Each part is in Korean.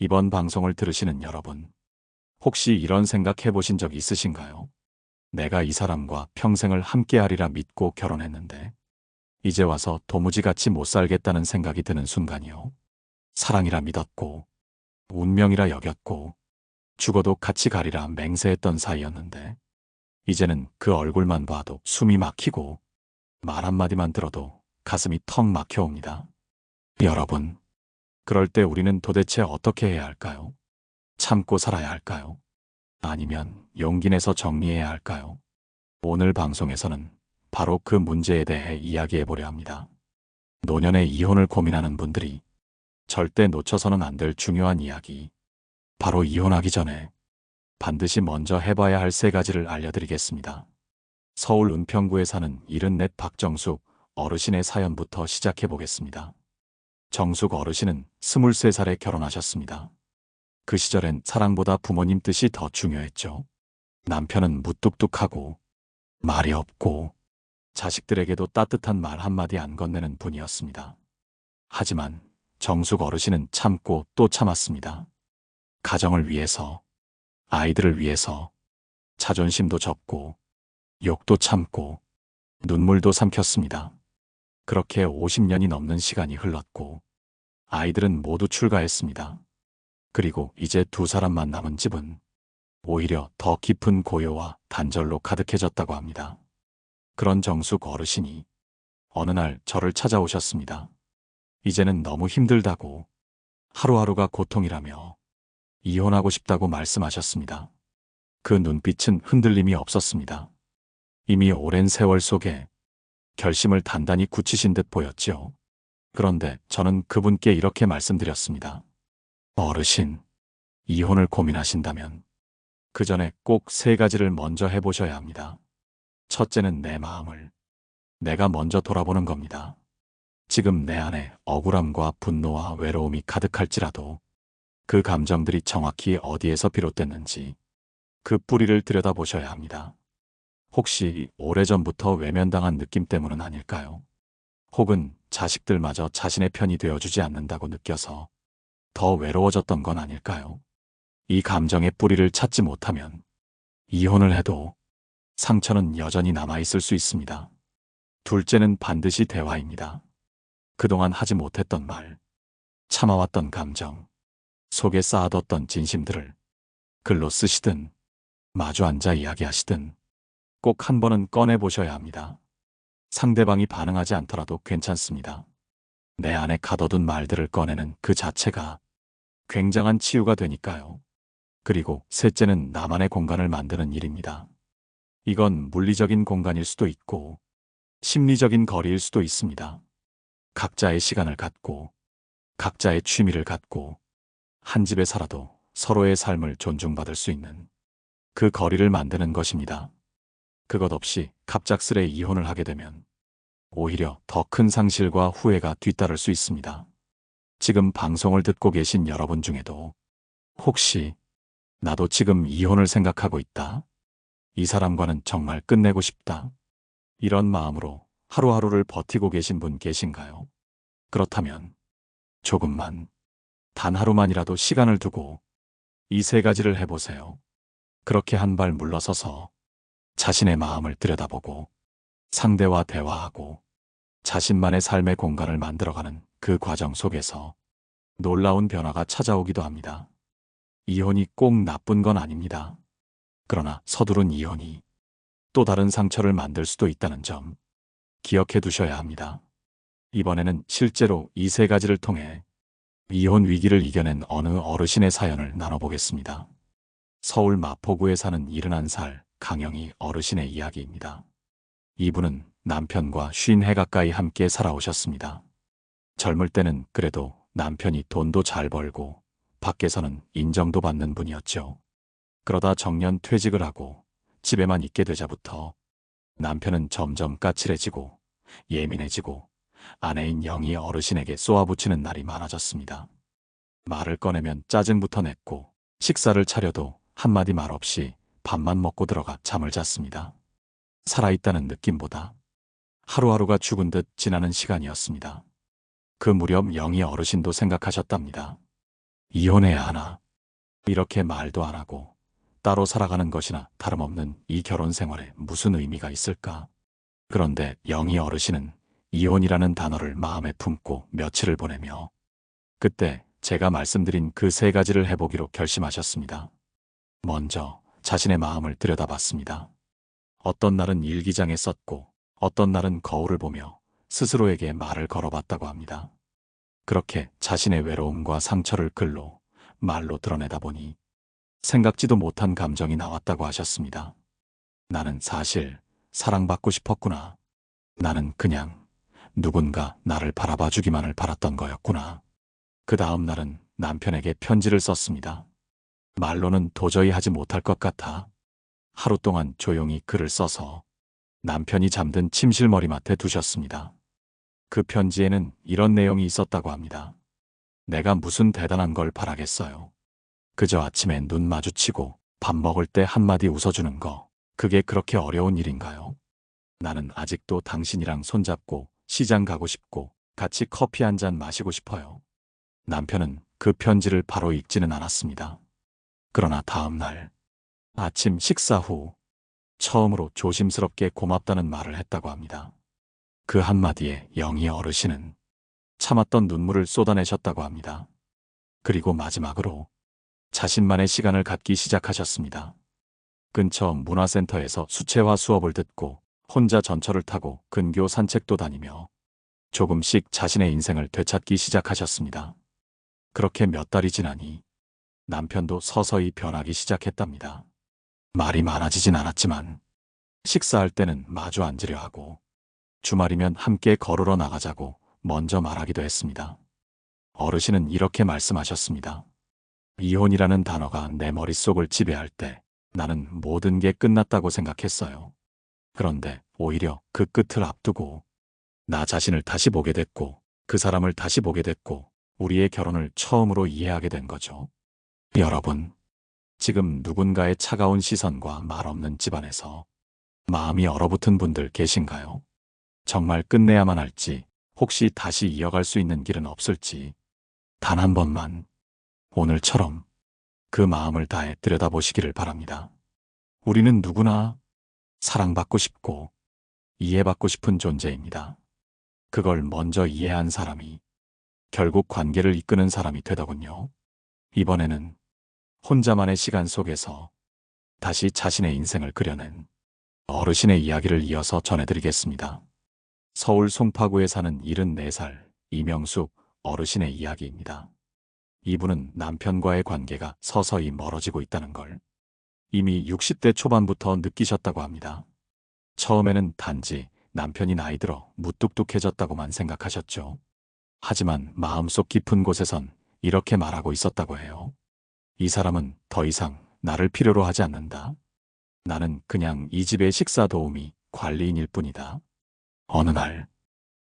이번 방송을 들으시는 여러분, 혹시 이런 생각 해보신 적 있으신가요? 내가 이 사람과 평생을 함께하리라 믿고 결혼했는데 이제 와서 도무지 같이 못 살겠다는 생각이 드는 순간이요. 사랑이라 믿었고 운명이라 여겼고 죽어도 같이 가리라 맹세했던 사이였는데 이제는 그 얼굴만 봐도 숨이 막히고 말 한마디만 들어도 가슴이 턱 막혀옵니다. 여러분, 그럴 때 우리는 도대체 어떻게 해야 할까요? 참고 살아야 할까요? 아니면 용기 내서 정리해야 할까요? 오늘 방송에서는 바로 그 문제에 대해 이야기해 보려 합니다. 노년의 이혼을 고민하는 분들이 절대 놓쳐서는 안 될 중요한 이야기, 바로 이혼하기 전에 반드시 먼저 해봐야 할 3가지를 알려드리겠습니다. 서울 은평구에 사는 74 박정숙 어르신의 사연부터 시작해 보겠습니다. 정숙 어르신은 23살에 결혼하셨습니다. 그 시절엔 사랑보다 부모님 뜻이 더 중요했죠. 남편은 무뚝뚝하고 말이 없고 자식들에게도 따뜻한 말 한마디 안 건네는 분이었습니다. 하지만 정숙 어르신은 참고 또 참았습니다. 가정을 위해서, 아이들을 위해서 자존심도 접고 욕도 참고 눈물도 삼켰습니다. 그렇게 50년이 넘는 시간이 흘렀고 아이들은 모두 출가했습니다. 그리고 이제 2사람만 남은 집은 오히려 더 깊은 고요와 단절로 가득해졌다고 합니다. 그런 정숙 어르신이 어느 날 저를 찾아오셨습니다. 이제는 너무 힘들다고, 하루하루가 고통이라며 이혼하고 싶다고 말씀하셨습니다. 그 눈빛은 흔들림이 없었습니다. 이미 오랜 세월 속에 결심을 단단히 굳히신 듯 보였지요. 그런데 저는 그분께 이렇게 말씀드렸습니다. 어르신, 이혼을 고민하신다면 그 전에 꼭 3가지를 먼저 해보셔야 합니다. 첫째는 내 마음을, 내가 먼저 돌아보는 겁니다. 지금 내 안에 억울함과 분노와 외로움이 가득할지라도 그 감정들이 정확히 어디에서 비롯됐는지 그 뿌리를 들여다보셔야 합니다. 혹시 오래전부터 외면당한 느낌 때문은 아닐까요? 혹은 자식들마저 자신의 편이 되어주지 않는다고 느껴서 더 외로워졌던 건 아닐까요? 이 감정의 뿌리를 찾지 못하면 이혼을 해도 상처는 여전히 남아있을 수 있습니다. 둘째는 반드시 대화입니다. 그동안 하지 못했던 말, 참아왔던 감정, 속에 쌓아뒀던 진심들을 글로 쓰시든 마주 앉아 이야기하시든 꼭 한 번은 꺼내보셔야 합니다. 상대방이 반응하지 않더라도 괜찮습니다. 내 안에 가둬둔 말들을 꺼내는 그 자체가 굉장한 치유가 되니까요. 그리고 셋째는 나만의 공간을 만드는 일입니다. 이건 물리적인 공간일 수도 있고 심리적인 거리일 수도 있습니다. 각자의 시간을 갖고 각자의 취미를 갖고 한 집에 살아도 서로의 삶을 존중받을 수 있는 그 거리를 만드는 것입니다. 그것 없이 갑작스레 이혼을 하게 되면 오히려 더 큰 상실과 후회가 뒤따를 수 있습니다. 지금 방송을 듣고 계신 여러분 중에도 혹시 나도 지금 이혼을 생각하고 있다, 이 사람과는 정말 끝내고 싶다, 이런 마음으로 하루하루를 버티고 계신 분 계신가요? 그렇다면 조금만, 단 하루만이라도 시간을 두고 이 3가지를 해보세요. 그렇게 한 발 물러서서 자신의 마음을 들여다보고 상대와 대화하고 자신만의 삶의 공간을 만들어가는 그 과정 속에서 놀라운 변화가 찾아오기도 합니다. 이혼이 꼭 나쁜 건 아닙니다. 그러나 서두른 이혼이 또 다른 상처를 만들 수도 있다는 점 기억해 두셔야 합니다. 이번에는 실제로 이 3가지를 통해 이혼 위기를 이겨낸 어느 어르신의 사연을 나눠보겠습니다. 서울 마포구에 사는 71살 강영희 어르신의 이야기입니다. 이분은 남편과 50해 가까이 함께 살아오셨습니다. 젊을 때는 그래도 남편이 돈도 잘 벌고 밖에서는 인정도 받는 분이었죠. 그러다 정년 퇴직을 하고 집에만 있게 되자부터 남편은 점점 까칠해지고 예민해지고 아내인 영희 어르신에게 쏘아붙이는 날이 많아졌습니다. 말을 꺼내면 짜증부터 냈고 식사를 차려도 한마디 말 없이 밥만 먹고 들어가 잠을 잤습니다. 살아있다는 느낌보다 하루하루가 죽은 듯 지나는 시간이었습니다. 그 무렵 영희 어르신도 생각하셨답니다. 이혼해야 하나? 이렇게 말도 안 하고 따로 살아가는 것이나 다름없는 이 결혼 생활에 무슨 의미가 있을까? 그런데 영희 어르신은 이혼이라는 단어를 마음에 품고 며칠을 보내며 그때 제가 말씀드린 그 세 가지를 해보기로 결심하셨습니다. 먼저 자신의 마음을 들여다봤습니다. 어떤 날은 일기장에 썼고 어떤 날은 거울을 보며 스스로에게 말을 걸어봤다고 합니다. 그렇게 자신의 외로움과 상처를 글로, 말로 드러내다 보니 생각지도 못한 감정이 나왔다고 하셨습니다. 나는 사실 사랑받고 싶었구나. 나는 그냥 누군가 나를 바라봐 주기만을 바랐던 거였구나. 그 다음 날은 남편에게 편지를 썼습니다. 말로는 도저히 하지 못할 것 같아 하루 동안 조용히 글을 써서 남편이 잠든 침실 머리맡에 두셨습니다. 그 편지에는 이런 내용이 있었다고 합니다. 내가 무슨 대단한 걸 바라겠어요. 그저 아침에 눈 마주치고 밥 먹을 때 한마디 웃어주는 거, 그게 그렇게 어려운 일인가요? 나는 아직도 당신이랑 손잡고 시장 가고 싶고 같이 커피 한 잔 마시고 싶어요. 남편은 그 편지를 바로 읽지는 않았습니다. 그러나 다음 날 아침 식사 후 처음으로 조심스럽게 고맙다는 말을 했다고 합니다. 그 한마디에 영희 어르신은 참았던 눈물을 쏟아내셨다고 합니다. 그리고 마지막으로 자신만의 시간을 갖기 시작하셨습니다. 근처 문화센터에서 수채화 수업을 듣고 혼자 전철을 타고 근교 산책도 다니며 조금씩 자신의 인생을 되찾기 시작하셨습니다. 그렇게 몇 달이 지나니 남편도 서서히 변하기 시작했답니다. 말이 많아지진 않았지만 식사할 때는 마주 앉으려 하고 주말이면 함께 걸으러 나가자고 먼저 말하기도 했습니다. 어르신은 이렇게 말씀하셨습니다. 이혼이라는 단어가 내 머릿속을 지배할 때 나는 모든 게 끝났다고 생각했어요. 그런데 오히려 그 끝을 앞두고 나 자신을 다시 보게 됐고 그 사람을 다시 보게 됐고 우리의 결혼을 처음으로 이해하게 된 거죠. 여러분, 지금 누군가의 차가운 시선과 말 없는 집안에서 마음이 얼어붙은 분들 계신가요? 정말 끝내야만 할지, 혹시 다시 이어갈 수 있는 길은 없을지, 단 한 번만 오늘처럼 그 마음을 다해 들여다보시기를 바랍니다. 우리는 누구나 사랑받고 싶고 이해받고 싶은 존재입니다. 그걸 먼저 이해한 사람이 결국 관계를 이끄는 사람이 되더군요. 이번에는 혼자만의 시간 속에서 다시 자신의 인생을 그려낸 어르신의 이야기를 이어서 전해드리겠습니다. 서울 송파구에 사는 74살 이명숙 어르신의 이야기입니다. 이분은 남편과의 관계가 서서히 멀어지고 있다는 걸 이미 60대 초반부터 느끼셨다고 합니다. 처음에는 단지 남편이 나이 들어 무뚝뚝해졌다고만 생각하셨죠. 하지만 마음속 깊은 곳에선 이렇게 말하고 있었다고 해요. 이 사람은 더 이상 나를 필요로 하지 않는다. 나는 그냥 이 집의 식사 도우미, 관리인일 뿐이다. 어느 날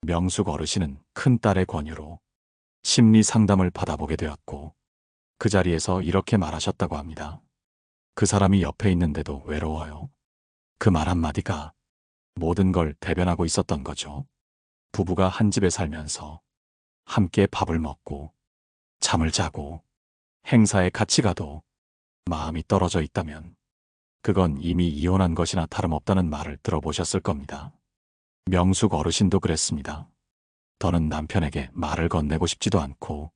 명숙 어르신은 큰딸의 권유로 심리 상담을 받아보게 되었고 그 자리에서 이렇게 말하셨다고 합니다. 그 사람이 옆에 있는데도 외로워요. 그 말 한마디가 모든 걸 대변하고 있었던 거죠. 부부가 한 집에 살면서 함께 밥을 먹고 잠을 자고 행사에 같이 가도 마음이 떨어져 있다면 그건 이미 이혼한 것이나 다름없다는 말을 들어보셨을 겁니다. 명숙 어르신도 그랬습니다. 더는 남편에게 말을 건네고 싶지도 않고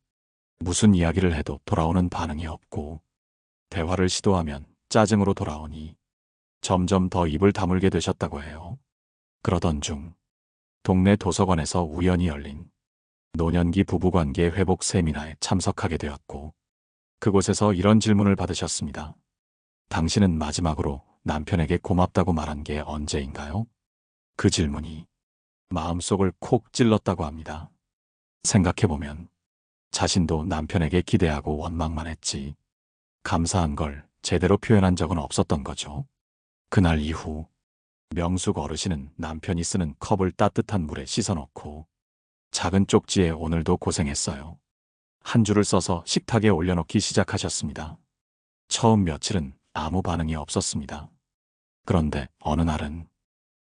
무슨 이야기를 해도 돌아오는 반응이 없고 대화를 시도하면 짜증으로 돌아오니 점점 더 입을 다물게 되셨다고 해요. 그러던 중 동네 도서관에서 우연히 열린 노년기 부부관계 회복 세미나에 참석하게 되었고 그곳에서 이런 질문을 받으셨습니다. 당신은 마지막으로 남편에게 고맙다고 말한 게 언제인가요? 그 질문이 마음속을 콕 찔렀다고 합니다. 생각해보면 자신도 남편에게 기대하고 원망만 했지 감사한 걸 제대로 표현한 적은 없었던 거죠. 그날 이후 명숙 어르신은 남편이 쓰는 컵을 따뜻한 물에 씻어넣고 작은 쪽지에 오늘도 고생했어요. 한 줄을 써서 식탁에 올려놓기 시작하셨습니다. 처음 며칠은 아무 반응이 없었습니다. 그런데 어느 날은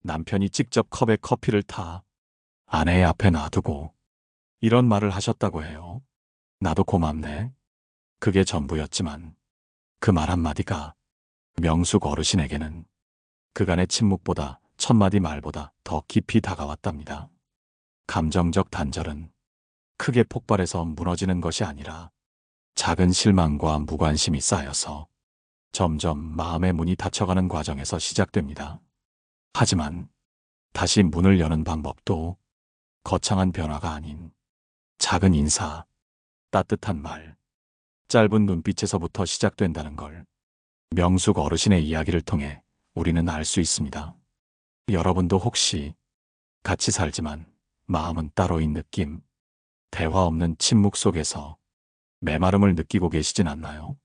남편이 직접 컵에 커피를 타 아내의 앞에 놔두고 이런 말을 하셨다고 해요. 나도 고맙네. 그게 전부였지만 그 말 한마디가 명숙 어르신에게는 그간의 침묵보다 천마디 말보다 더 깊이 다가왔답니다. 감정적 단절은 크게 폭발해서 무너지는 것이 아니라 작은 실망과 무관심이 쌓여서 점점 마음의 문이 닫혀가는 과정에서 시작됩니다. 하지만 다시 문을 여는 방법도 거창한 변화가 아닌 작은 인사, 따뜻한 말, 짧은 눈빛에서부터 시작된다는 걸 명숙 어르신의 이야기를 통해 우리는 알 수 있습니다. 여러분도 혹시 같이 살지만 마음은 따로인 느낌, 대화 없는 침묵 속에서 메마름을 느끼고 계시진 않나요?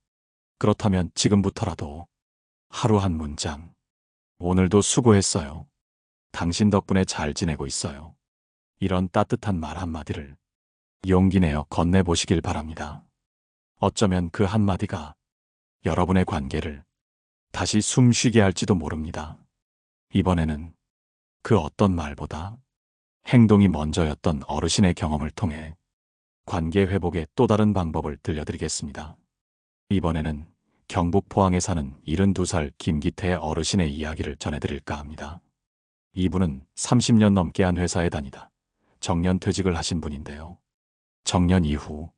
그렇다면 지금부터라도 하루 한 문장, 오늘도 수고했어요. 당신 덕분에 잘 지내고 있어요. 이런 따뜻한 말 한마디를 용기 내어 건네보시길 바랍니다. 어쩌면 그 한마디가 여러분의 관계를 다시 숨 쉬게 할지도 모릅니다. 이번에는 그 어떤 말보다 행동이 먼저였던 어르신의 경험을 통해 관계 회복의 또 다른 방법을 들려드리겠습니다. 이번에는 경북 포항에 사는 72살 김기태의 어르신의 이야기를 전해드릴까 합니다. 이분은 30년 넘게 한 회사에 다니다 정년퇴직을 하신 분인데요. 정년 이후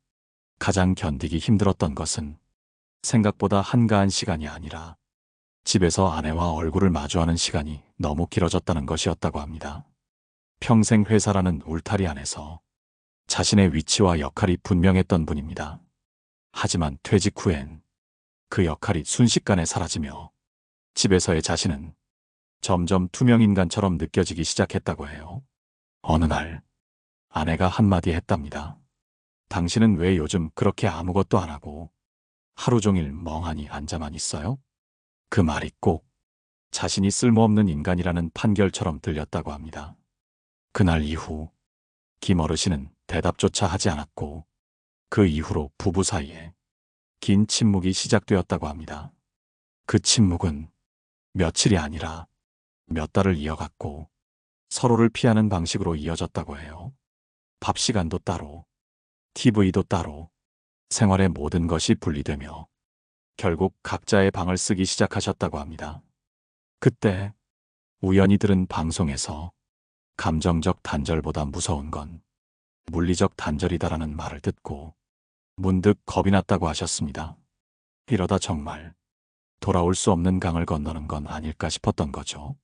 가장 견디기 힘들었던 것은 생각보다 한가한 시간이 아니라 집에서 아내와 얼굴을 마주하는 시간이 너무 길어졌다는 것이었다고 합니다. 평생 회사라는 울타리 안에서 자신의 위치와 역할이 분명했던 분입니다. 하지만 퇴직 후엔 그 역할이 순식간에 사라지며 집에서의 자신은 점점 투명인간처럼 느껴지기 시작했다고 해요. 어느 날 아내가 한마디 했답니다. 당신은 왜 요즘 그렇게 아무것도 안 하고 하루 종일 멍하니 앉아만 있어요? 그 말이 꼭 자신이 쓸모없는 인간이라는 판결처럼 들렸다고 합니다. 그날 이후 김 어르신은 대답조차 하지 않았고 그 이후로 부부 사이에 긴 침묵이 시작되었다고 합니다. 그 침묵은 며칠이 아니라 몇 달을 이어갔고 서로를 피하는 방식으로 이어졌다고 해요. 밥 시간도 따로, TV도 따로, 생활의 모든 것이 분리되며 결국 각자의 방을 쓰기 시작하셨다고 합니다. 그때 우연히 들은 방송에서 감정적 단절보다 무서운 건 물리적 단절이다라는 말을 듣고 문득 겁이 났다고 하셨습니다. 이러다 정말 돌아올 수 없는 강을 건너는 건 아닐까 싶었던 거죠.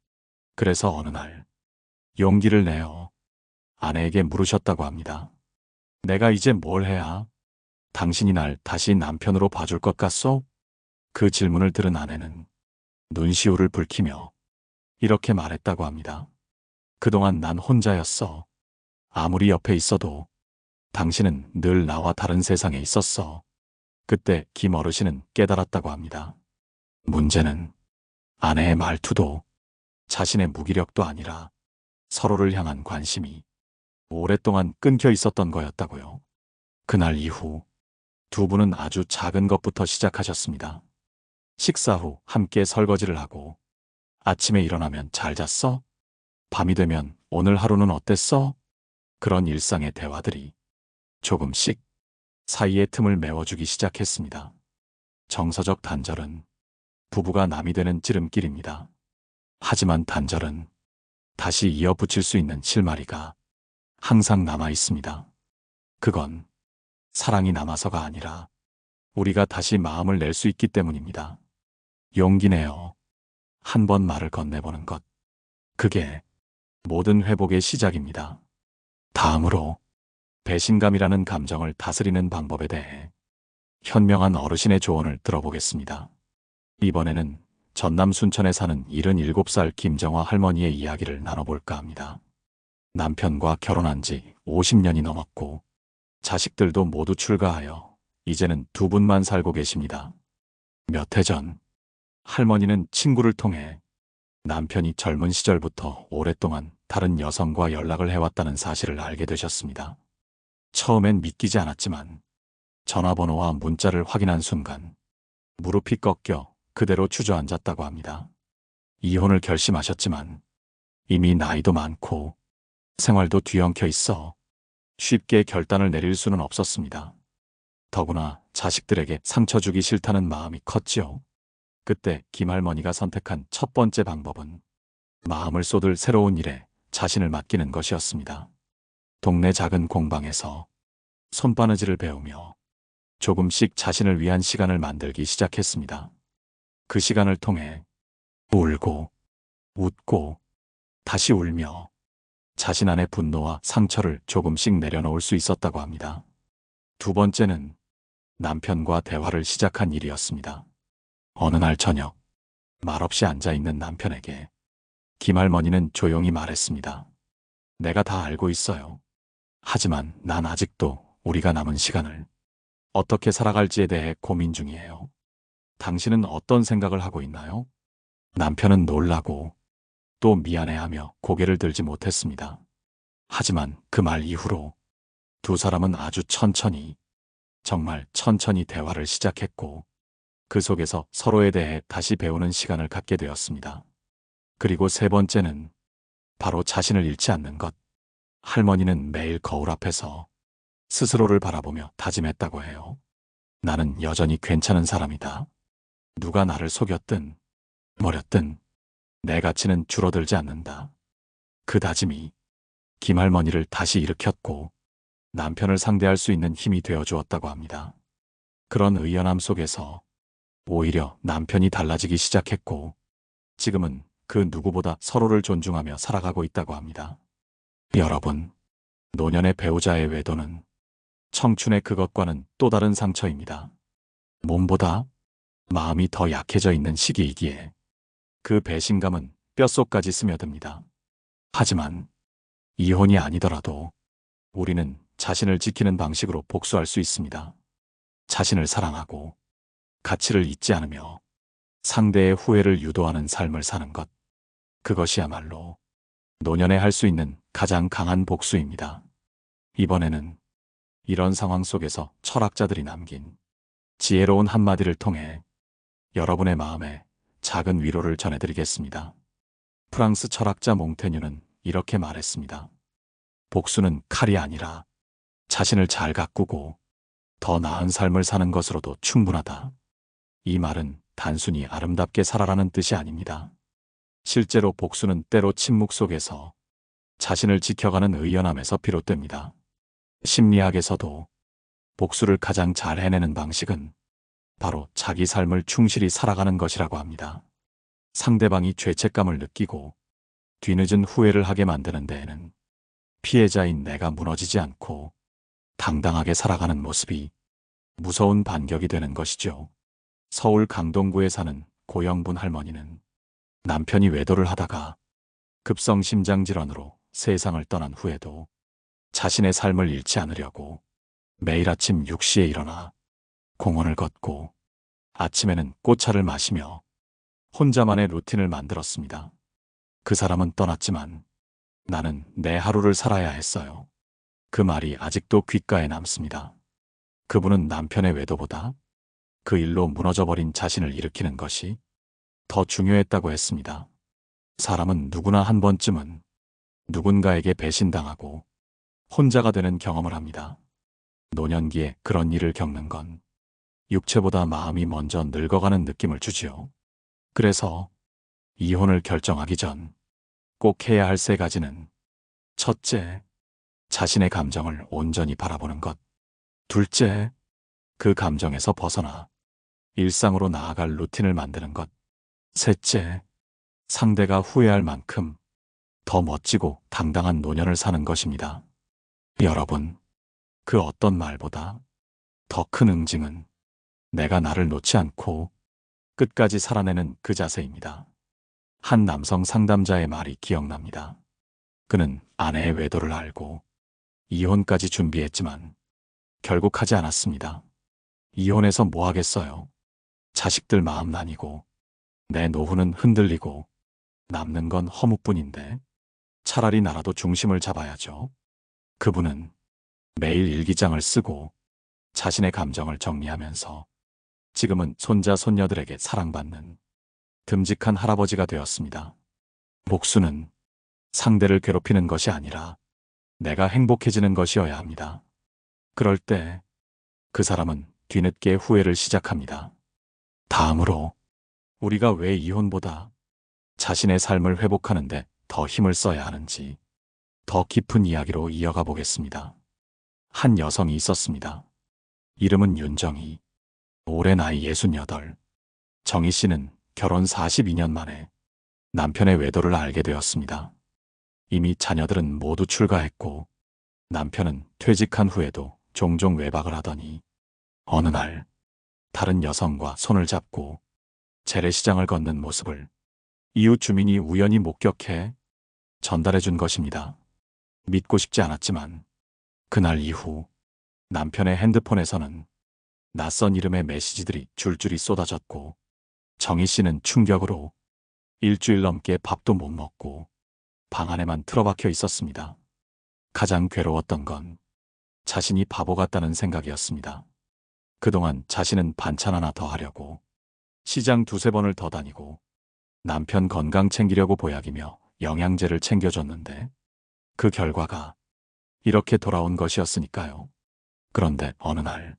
그래서 어느 날 용기를 내어 아내에게 물으셨다고 합니다. 내가 이제 뭘 해야 당신이 날 다시 남편으로 봐줄 것 같소? 그 질문을 들은 아내는 눈시울을 붉히며 이렇게 말했다고 합니다. 그동안 난 혼자였어. 아무리 옆에 있어도 당신은 늘 나와 다른 세상에 있었어. 그때 김 어르신은 깨달았다고 합니다. 문제는 아내의 말투도 자신의 무기력도 아니라 서로를 향한 관심이 오랫동안 끊겨 있었던 거였다고요. 그날 이후 두 분은 아주 작은 것부터 시작하셨습니다. 식사 후 함께 설거지를 하고 아침에 일어나면 잘 잤어? 밤이 되면 오늘 하루는 어땠어? 그런 일상의 대화들이 조금씩 사이의 틈을 메워주기 시작했습니다. 정서적 단절은 부부가 남이 되는 지름길입니다. 하지만 단절은 다시 이어붙일 수 있는 실마리가 항상 남아 있습니다. 그건 사랑이 남아서가 아니라 우리가 다시 마음을 낼 수 있기 때문입니다. 용기 내어 한 번 말을 건네보는 것. 그게 모든 회복의 시작입니다. 다음으로 배신감이라는 감정을 다스리는 방법에 대해 현명한 어르신의 조언을 들어보겠습니다. 이번에는 전남 순천에 사는 77살 김정화 할머니의 이야기를 나눠볼까 합니다. 남편과 결혼한 지 50년이 넘었고 자식들도 모두 출가하여 이제는 두 분만 살고 계십니다. 몇 해 전 할머니는 친구를 통해 남편이 젊은 시절부터 오랫동안 다른 여성과 연락을 해왔다는 사실을 알게 되셨습니다. 처음엔 믿기지 않았지만 전화번호와 문자를 확인한 순간 무릎이 꺾여 그대로 주저앉았다고 합니다. 이혼을 결심하셨지만 이미 나이도 많고 생활도 뒤엉켜 있어 쉽게 결단을 내릴 수는 없었습니다. 더구나 자식들에게 상처 주기 싫다는 마음이 컸지요. 그때 김할머니가 선택한 첫 번째 방법은 마음을 쏟을 새로운 일에 자신을 맡기는 것이었습니다. 동네 작은 공방에서 손바느질을 배우며 조금씩 자신을 위한 시간을 만들기 시작했습니다. 그 시간을 통해 울고 웃고 다시 울며 자신 안의 분노와 상처를 조금씩 내려놓을 수 있었다고 합니다. 두 번째는 남편과 대화를 시작한 일이었습니다. 어느 날 저녁, 말없이 앉아있는 남편에게 김할머니는 조용히 말했습니다. 내가 다 알고 있어요. 하지만 난 아직도 우리가 남은 시간을 어떻게 살아갈지에 대해 고민 중이에요. 당신은 어떤 생각을 하고 있나요? 남편은 놀라고 또 미안해하며 고개를 들지 못했습니다. 하지만 그 말 이후로 두 사람은 아주 천천히, 정말 천천히 대화를 시작했고 그 속에서 서로에 대해 다시 배우는 시간을 갖게 되었습니다. 그리고 세 번째는 바로 자신을 잃지 않는 것. 할머니는 매일 거울 앞에서 스스로를 바라보며 다짐했다고 해요. 나는 여전히 괜찮은 사람이다. 누가 나를 속였든 버렸든 내 가치는 줄어들지 않는다. 그 다짐이 김할머니를 다시 일으켰고 남편을 상대할 수 있는 힘이 되어 주었다고 합니다. 그런 의연함 속에서 오히려 남편이 달라지기 시작했고 지금은 그 누구보다 서로를 존중하며 살아가고 있다고 합니다. 여러분, 노년의 배우자의 외도는 청춘의 그것과는 또 다른 상처입니다. 몸보다 마음이 더 약해져 있는 시기이기에 그 배신감은 뼛속까지 스며듭니다. 하지만 이혼이 아니더라도 우리는 자신을 지키는 방식으로 복수할 수 있습니다. 자신을 사랑하고 가치를 잊지 않으며 상대의 후회를 유도하는 삶을 사는 것. 그것이야말로 노년에 할 수 있는 가장 강한 복수입니다. 이번에는 이런 상황 속에서 철학자들이 남긴 지혜로운 한마디를 통해 여러분의 마음에 작은 위로를 전해드리겠습니다. 프랑스 철학자 몽테뉴는 이렇게 말했습니다. 복수는 칼이 아니라 자신을 잘 가꾸고 더 나은 삶을 사는 것으로도 충분하다. 이 말은 단순히 아름답게 살아라는 뜻이 아닙니다. 실제로 복수는 때로 침묵 속에서 자신을 지켜가는 의연함에서 비롯됩니다. 심리학에서도 복수를 가장 잘 해내는 방식은 바로 자기 삶을 충실히 살아가는 것이라고 합니다. 상대방이 죄책감을 느끼고 뒤늦은 후회를 하게 만드는 데에는 피해자인 내가 무너지지 않고 당당하게 살아가는 모습이 무서운 반격이 되는 것이죠. 서울 강동구에 사는 고영분 할머니는 남편이 외도를 하다가 급성 심장질환으로 세상을 떠난 후에도 자신의 삶을 잃지 않으려고 매일 아침 6시에 일어나 공원을 걷고 아침에는 꽃차를 마시며 혼자만의 루틴을 만들었습니다. 그 사람은 떠났지만 나는 내 하루를 살아야 했어요. 그 말이 아직도 귓가에 남습니다. 그분은 남편의 외도보다 그 일로 무너져버린 자신을 일으키는 것이 더 중요했다고 했습니다. 사람은 누구나 한 번쯤은 누군가에게 배신당하고 혼자가 되는 경험을 합니다. 노년기에 그런 일을 겪는 건 육체보다 마음이 먼저 늙어가는 느낌을 주지요. 그래서 이혼을 결정하기 전 꼭 해야 할 세 가지는 첫째, 자신의 감정을 온전히 바라보는 것. 둘째, 그 감정에서 벗어나 일상으로 나아갈 루틴을 만드는 것. 셋째, 상대가 후회할 만큼 더 멋지고 당당한 노년을 사는 것입니다. 여러분, 그 어떤 말보다 더 큰 응징은 내가 나를 놓지 않고 끝까지 살아내는 그 자세입니다. 한 남성 상담자의 말이 기억납니다. 그는 아내의 외도를 알고 이혼까지 준비했지만 결국 하지 않았습니다. 이혼해서 뭐 하겠어요? 자식들 마음 나뉘고 내 노후는 흔들리고 남는 건 허무뿐인데 차라리 나라도 중심을 잡아야죠. 그분은 매일 일기장을 쓰고 자신의 감정을 정리하면서 지금은 손자 손녀들에게 사랑받는 듬직한 할아버지가 되었습니다. 복수는 상대를 괴롭히는 것이 아니라 내가 행복해지는 것이어야 합니다. 그럴 때 그 사람은 뒤늦게 후회를 시작합니다. 다음으로 우리가 왜 이혼보다 자신의 삶을 회복하는데 더 힘을 써야 하는지 더 깊은 이야기로 이어가 보겠습니다. 한 여성이 있었습니다. 이름은 윤정희. 올해 나이 68. 정희 씨는 결혼 42년 만에 남편의 외도를 알게 되었습니다. 이미 자녀들은 모두 출가했고 남편은 퇴직한 후에도 종종 외박을 하더니 어느 날 다른 여성과 손을 잡고 재래시장을 걷는 모습을 이웃 주민이 우연히 목격해 전달해 준 것입니다. 믿고 싶지 않았지만 그날 이후 남편의 핸드폰에서는 낯선 이름의 메시지들이 줄줄이 쏟아졌고 정희 씨는 충격으로 일주일 넘게 밥도 못 먹고 방 안에만 틀어박혀 있었습니다. 가장 괴로웠던 건 자신이 바보 같다는 생각이었습니다. 그동안 자신은 반찬 하나 더 하려고 시장 두세 번을 더 다니고 남편 건강 챙기려고 보약이며 영양제를 챙겨줬는데 그 결과가 이렇게 돌아온 것이었으니까요. 그런데 어느 날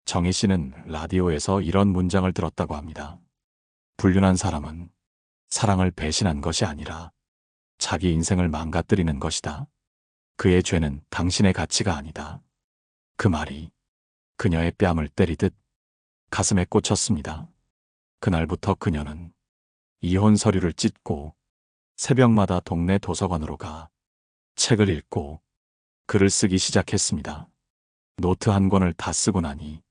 정희 씨는 라디오에서 이런 문장을 들었다고 합니다. 불륜한 사람은 사랑을 배신한 것이 아니라 자기 인생을 망가뜨리는 것이다. 그의 죄는 당신의 가치가 아니다. 그 말이 그녀의 뺨을 때리듯 가슴에 꽂혔습니다. 그날부터 그녀는 이혼 서류를 찢고 새벽마다 동네 도서관으로 가 책을 읽고 글을 쓰기 시작했습니다. 노트 한 권을 다 쓰고 나니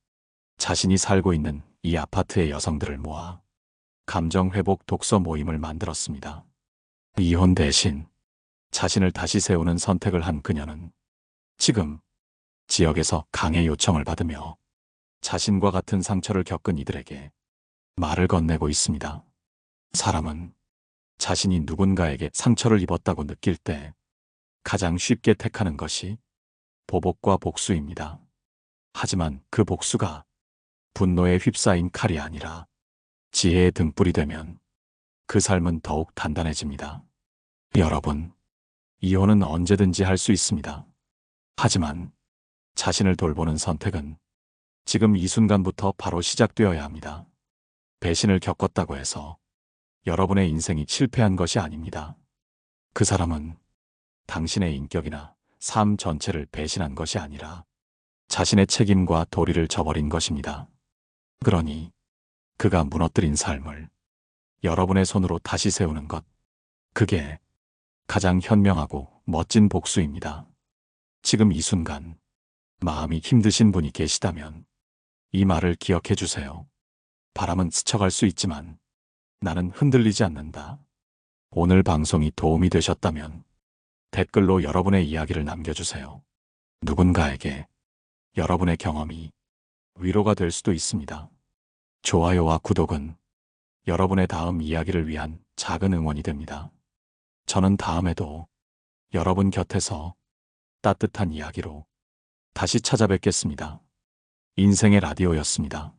자신이 살고 있는 이 아파트의 여성들을 모아 감정회복 독서 모임을 만들었습니다. 이혼 대신 자신을 다시 세우는 선택을 한 그녀는 지금 지역에서 강해 요청을 받으며 자신과 같은 상처를 겪은 이들에게 말을 건네고 있습니다. 사람은 자신이 누군가에게 상처를 입었다고 느낄 때 가장 쉽게 택하는 것이 보복과 복수입니다. 하지만 그 복수가 분노에 휩싸인 칼이 아니라 지혜의 등불이 되면 그 삶은 더욱 단단해집니다. 여러분, 이혼은 언제든지 할 수 있습니다. 하지만 자신을 돌보는 선택은 지금 이 순간부터 바로 시작되어야 합니다. 배신을 겪었다고 해서 여러분의 인생이 실패한 것이 아닙니다. 그 사람은 당신의 인격이나 삶 전체를 배신한 것이 아니라 자신의 책임과 도리를 저버린 것입니다. 그러니 그가 무너뜨린 삶을 여러분의 손으로 다시 세우는 것, 그게 가장 현명하고 멋진 복수입니다. 지금 이 순간 마음이 힘드신 분이 계시다면 이 말을 기억해 주세요. 바람은 스쳐갈 수 있지만 나는 흔들리지 않는다. 오늘 방송이 도움이 되셨다면 댓글로 여러분의 이야기를 남겨주세요. 누군가에게 여러분의 경험이 위로가 될 수도 있습니다. 좋아요와 구독은 여러분의 다음 이야기를 위한 작은 응원이 됩니다. 저는 다음에도 여러분 곁에서 따뜻한 이야기로 다시 찾아뵙겠습니다. 인생의 라디오였습니다.